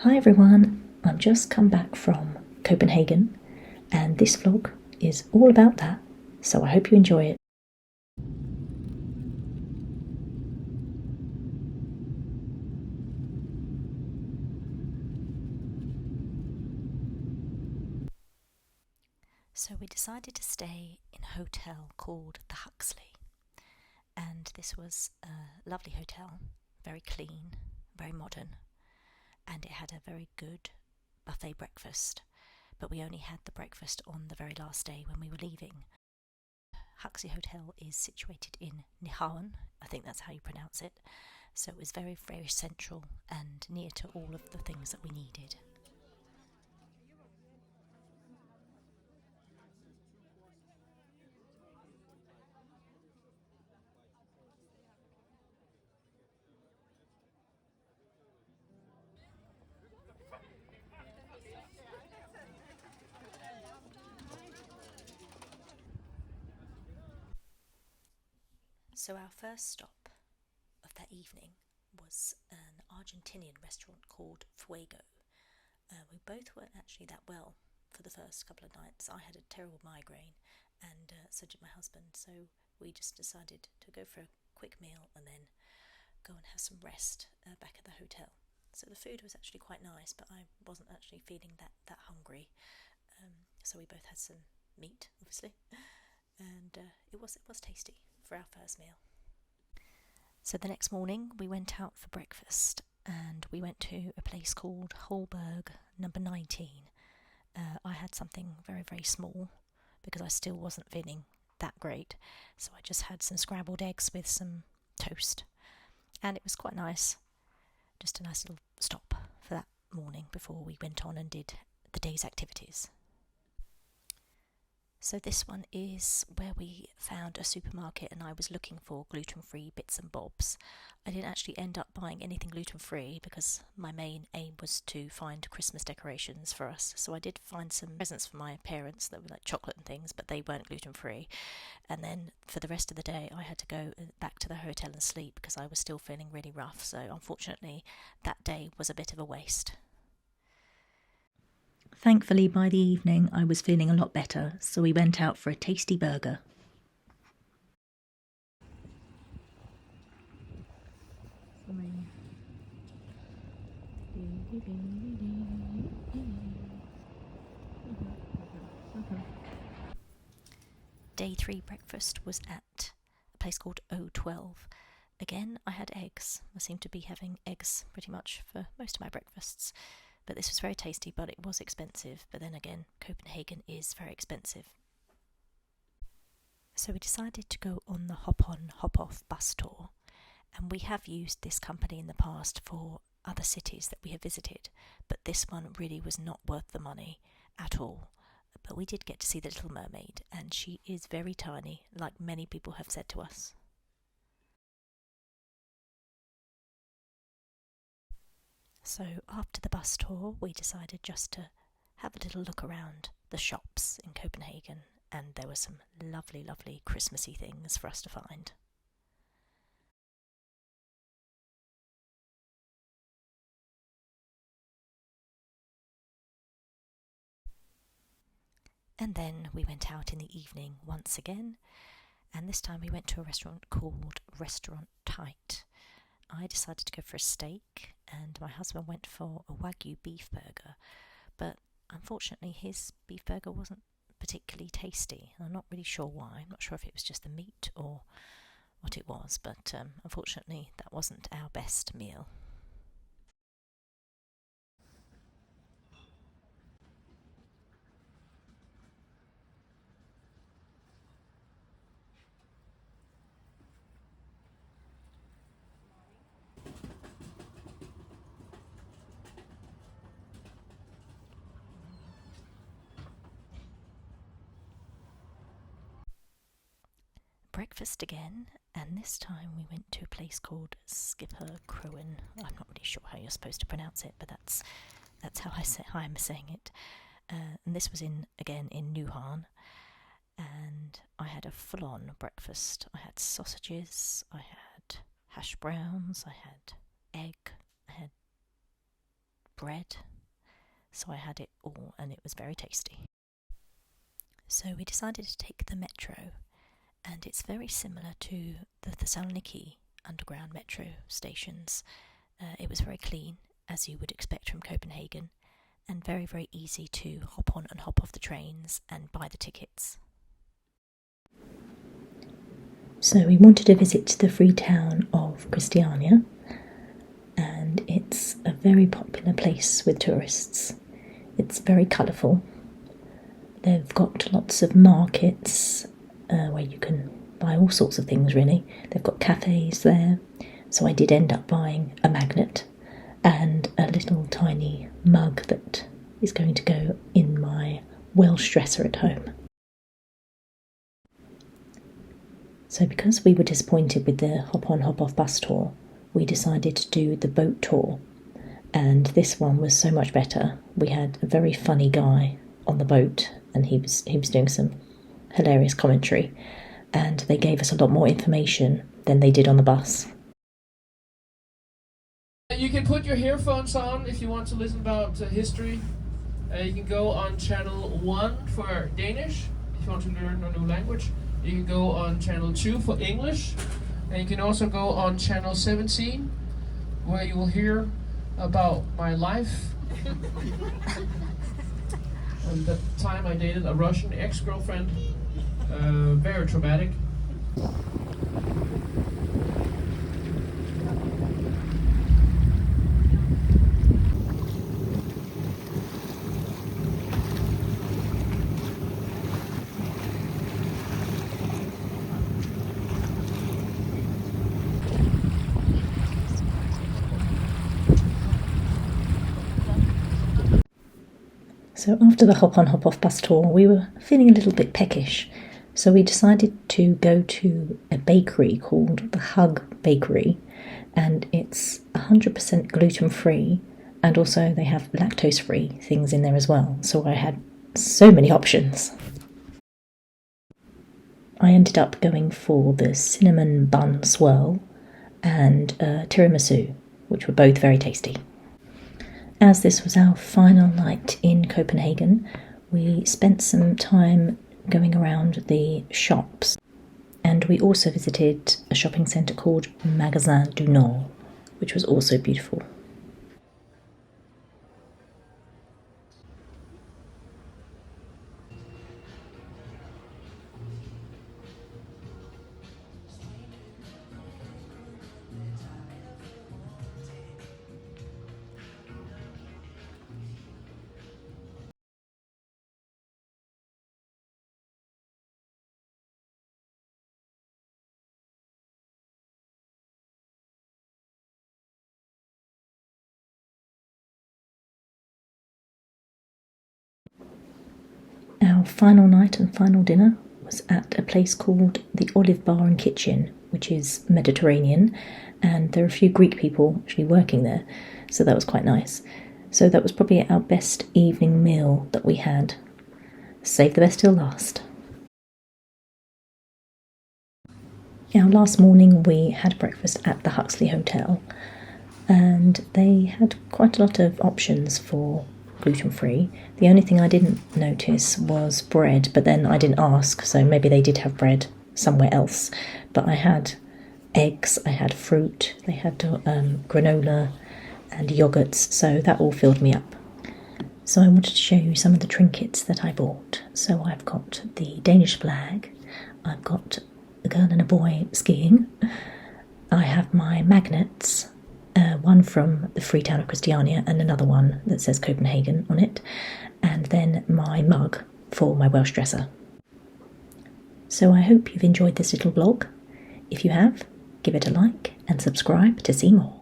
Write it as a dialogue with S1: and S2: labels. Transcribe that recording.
S1: Hi everyone, I've just come back from Copenhagen and this vlog is all about that, so I hope you enjoy it. So we decided to stay in a hotel called the Huxley, and this was a lovely hotel, very clean, very modern, and it had a very good buffet breakfast, but we only had the breakfast on the very last day when we were leaving. Huxley Hotel is situated in Nyhavn, I think that's how you pronounce it, so it was very, very central and near to all of the things that we needed. So our first stop of that evening was an Argentinian restaurant called Fuego. We both weren't actually that well for the first couple of nights. I had a terrible migraine, and so did my husband, so we just decided to go for a quick meal and then go and have some rest back at the hotel. So the food was actually quite nice, but I wasn't actually feeling that hungry. So we both had some meat, obviously, and it was tasty for our first meal. So the next morning we went out for breakfast and we went to a place called Holberg number 19. I had something very, very small because I still wasn't feeling that great, so I just had some scrambled eggs with some toast, and it was quite nice. Just a nice little stop for that morning before we went on and did the day's activities. So this one is where we found a supermarket and I was looking for gluten-free bits and bobs. I didn't actually end up buying anything gluten-free because my main aim was to find Christmas decorations for us. So I did find some presents for my parents that were like chocolate and things, but they weren't gluten-free. And then for the rest of the day I had to go back to the hotel and sleep because I was still feeling really rough. So unfortunately that day was a bit of a waste. Thankfully, by the evening, I was feeling a lot better, so we went out for a tasty burger. Day 3 breakfast was at a place called O12. Again, I had eggs. I seem to be having eggs pretty much for most of my breakfasts. But this was very tasty, but it was expensive. But then again, Copenhagen is very expensive. So we decided to go on the hop-on, hop-off bus tour. And we have used this company in the past for other cities that we have visited, but this one really was not worth the money at all. But we did get to see the Little Mermaid, and she is very tiny, like many people have said to us. So after the bus tour, we decided just to have a little look around the shops in Copenhagen, and there were some lovely, lovely Christmassy things for us to find. And then we went out in the evening once again, and this time we went to a restaurant called Restaurant Tight. I decided to go for a steak, and my husband went for a Wagyu beef burger, but unfortunately his beef burger wasn't particularly tasty. I'm not really sure why. I'm not sure if it was just the meat or what it was, but unfortunately that wasn't our best meal. Breakfast again, and this time we went to a place called Skipper Crowan. I'm not really sure how you're supposed to pronounce it, but that's how I'm saying it. And this was again in Nyhavn, and I had a full-on breakfast. I had sausages, I had hash browns, I had egg, I had bread. So I had it all and it was very tasty. So we decided to take the metro, and it's very similar to the Thessaloniki underground metro stations. It was very clean, as you would expect from Copenhagen, and very, very easy to hop on and hop off the trains and buy the tickets. So we wanted to visit the free town of Christiania, and it's a very popular place with tourists. It's very colourful. They've got lots of markets where you can buy all sorts of things, really. They've got cafes there, so I did end up buying a magnet and a little tiny mug that is going to go in my Welsh dresser at home. So because we were disappointed with the hop-on hop-off bus tour, we decided to do the boat tour, and this one was so much better. We had a very funny guy on the boat, and he was doing some hilarious commentary, and they gave us a lot more information than they did on the bus.
S2: You can put your earphones on if you want to listen about history. You can go on channel 1 for Danish if you want to learn a new language. You can go on channel 2 for English, and you can also go on channel 17 where you will hear about my life and the time I dated a Russian ex-girlfriend. Very traumatic.
S1: So after the hop-on hop-off bus tour, we were feeling a little bit peckish, so we decided to go to a bakery called the Hug Bakery, and it's 100% gluten-free, and also they have lactose-free things in there as well, so I had so many options. I ended up going for the cinnamon bun swirl and tiramisu, which were both very tasty. As this was our final night in Copenhagen, we spent some time going around the shops, and we also visited a shopping centre called Magasin du Nord, which was also beautiful. Our final night and final dinner was at a place called the Olive Bar and Kitchen, which is Mediterranean, and there are a few Greek people actually working there, so that was quite nice. So that was probably our best evening meal that we had. Save the best till last. Our last morning we had breakfast at the Huxley Hotel, and they had quite a lot of options for gluten-free. The only thing I didn't notice was bread, but then I didn't ask, so maybe they did have bread somewhere else. But I had eggs, I had fruit, they had granola and yogurts, so that all filled me up. So I wanted to show you some of the trinkets that I bought. So I've got the Danish flag, I've got a girl and a boy skiing, I have my magnets, one from the free town of Christiania and another one that says Copenhagen on it, and then my mug for my Welsh dresser. So I hope you've enjoyed this little vlog. If you have, give it a like and subscribe to see more.